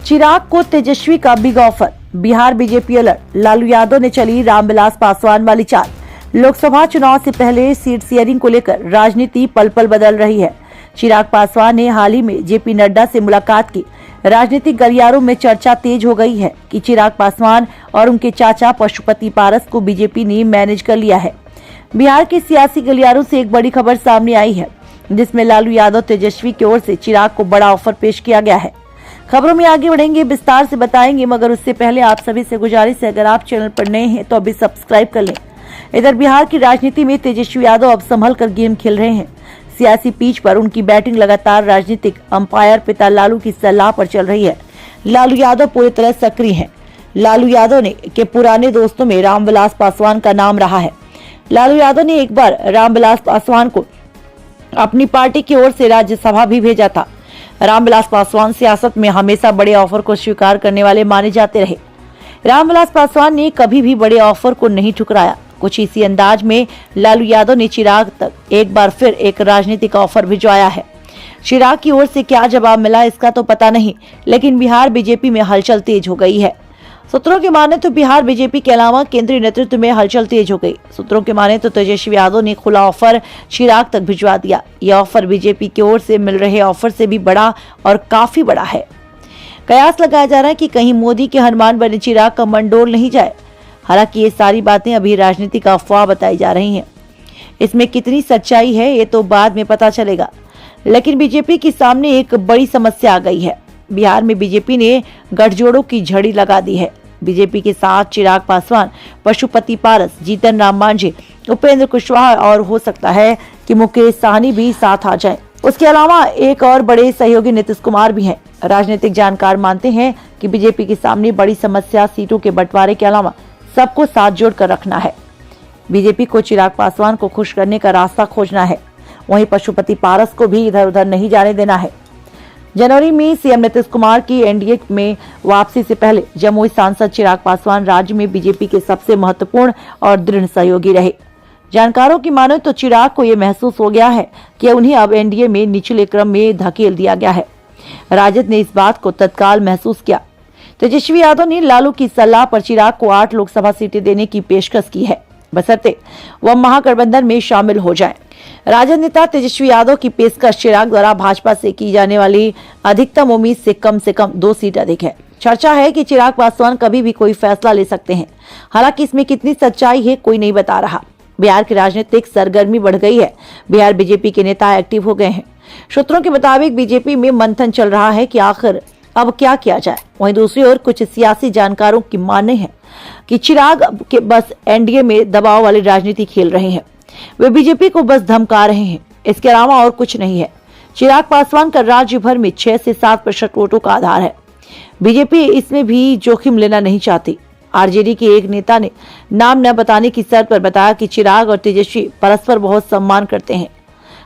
चिराग को तेजस्वी का big offer, Bihar BJP alert. Lalu Yadav ने चली रामविलास पासवान वाली चाल। लोकसभा चुनाव से पहले सीट शेयरिंग को लेकर राजनीति पल पल बदल रही है। चिराग पासवान ने हाल ही में जेपी नड्डा से मुलाकात की। राजनीतिक गलियारों में चर्चा तेज हो गई है कि चिराग पासवान और उनके चाचा पशुपति पारस को बीजेपी ने मैनेज कर लिया है। बिहार के सियासी गलियारों से एक बड़ी खबर सामने आई है, जिसमें लालू यादव तेजस्वी की ओर से चिराग को बड़ा ऑफर पेश किया गया है। खबरों में आगे बढ़ेंगे, विस्तार से बताएंगे, मगर उससे पहले आप सभी से गुजारिश है, अगर आप चैनल पर नए हैं तो अभी सब्सक्राइब कर लें। इधर बिहार की राजनीति में तेजस्वी यादव अब संभल कर गेम खेल रहे हैं। सियासी पिच पर उनकी बैटिंग लगातार राजनीतिक अंपायर पिता लालू की सलाह पर चल रही है। लालू यादव पूरी तरह सक्रिय हैं। लालू यादव के पुराने दोस्तों में रामविलास पासवान का नाम रहा है। लालू यादव ने एक बार रामविलास पासवान को अपनी पार्टी की ओर से राज्यसभा भी भेजा था। रामविलास पासवान सियासत में हमेशा बड़े ऑफर को स्वीकार करने वाले माने जाते रहे। रामविलास पासवान ने कभी भी बड़े ऑफर को नहीं ठुकराया। कुछ इसी अंदाज में लालू यादव ने चिराग तक एक बार फिर एक राजनीतिक ऑफर भिजवाया है। चिराग की ओर से क्या जवाब मिला इसका तो पता नहीं, लेकिन बिहार बीजेपी में हलचल तेज हो गई है। सूत्रों की माने तो बिहार बीजेपी के अलावा केंद्रीय नेतृत्व में हलचल तेज हो गई। सूत्रों की माने तो तेजस्वी यादव ने खुला ऑफर चिराग तक भिजवा दिया। यह ऑफर बीजेपी की ओर से मिल रहे ऑफर से भी बड़ा और काफी बड़ा है। कयास लगाया जा रहा है कि कहीं मोदी के हनुमान बने चिराग का मन डोल नहीं जाए। हालांकि ये सारी बातें अभी राजनीतिक अफवाह बताई जा रही हैं। इसमें कितनी सच्चाई है ये तो बाद में पता चलेगा, लेकिन बीजेपी के सामने एक बड़ी समस्या आ गई है। बिहार में बीजेपी ने गठजोड़ों की झड़ी लगा दी है। बीजेपी के साथ चिराग पासवान, पशुपति पारस, जीतन राम मांझी, उपेंद्र कुशवाहा और हो सकता है कि मुकेश साहनी भी साथ आ जाएं। उसके अलावा एक और बड़े सहयोगी नीतीश कुमार भी हैं। राजनीतिक जानकार मानते हैं कि बीजेपी के सामने बड़ी समस्या सीटों के बंटवारे के अलावा सबको साथ जोड़कर रखना है। बीजेपी को चिराग पासवान को खुश करने का रास्ता खोजना है, वहीं पशुपति पारस को भी इधर उधर नहीं जाने देना है। जनवरी में सीएम नीतीश कुमार की एनडीए में वापसी से पहले जमुई सांसद चिराग पासवान राज्य में बीजेपी के सबसे महत्वपूर्ण और दृढ़ सहयोगी रहे। जानकारों की माने तो चिराग को यह महसूस हो गया है कि उन्हें अब एनडीए में निचले क्रम में धकेल दिया गया है। राजद ने इस बात को तत्काल महसूस किया। तेजस्वी यादव ने लालू की सलाह पर चिराग को 8 लोकसभा सीटें देने की पेशकश की है, बशर्ते वह महागठबंधन में शामिल हो जाएं। राजद नेता तेजस्वी यादव की पेशकश चिराग द्वारा भाजपा से की जाने वाली अधिकतम उम्मीद से कम 2 सीट अधिक है। चर्चा है कि चिराग पासवान कभी भी कोई फैसला ले सकते हैं। हालांकि इसमें कितनी सच्चाई है कोई नहीं बता रहा। बिहार की राजनीतिक सरगर्मी बढ़ गई है। बिहार बीजेपी के नेता एक्टिव हो गए हैं। सूत्रों के मुताबिक बीजेपी में मंथन चल रहा है कि आखिर अब क्या किया जाए। वहीं दूसरी ओर कुछ सियासी जानकारों की मानना है कि चिराग के बस एनडीए में दबाव वाली राजनीति खेल रहे हैं। वे बीजेपी को बस धमका रहे हैं, इसके अलावा और कुछ नहीं है। चिराग पासवान का राज्य भर में 6 से 7% वोटों का आधार है। बीजेपी इसमें भी जोखिम लेना नहीं चाहती। आरजेडी के एक नेता ने नाम न बताने की शर्त पर बताया कि चिराग और तेजस्वी परस्पर बहुत सम्मान करते हैं।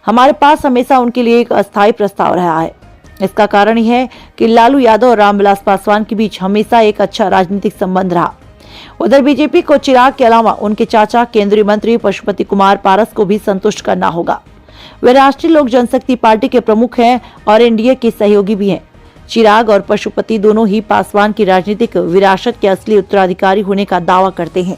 हमारे पास हमेशा उनके लिए एक अस्थायी प्रस्ताव रहा है। इसका कारण यह है कि लालू यादव और रामविलास पासवान के बीच हमेशा एक अच्छा राजनीतिक संबंध रहा। उधर बीजेपी को चिराग के अलावा उनके चाचा केंद्रीय मंत्री पशुपति कुमार पारस को भी संतुष्ट करना होगा। वे राष्ट्रीय लोक जनशक्ति पार्टी के प्रमुख हैं और एनडीए के सहयोगी भी हैं। चिराग और पशुपति दोनों ही पासवान की राजनीतिक विरासत के असली उत्तराधिकारी होने का दावा करते हैं।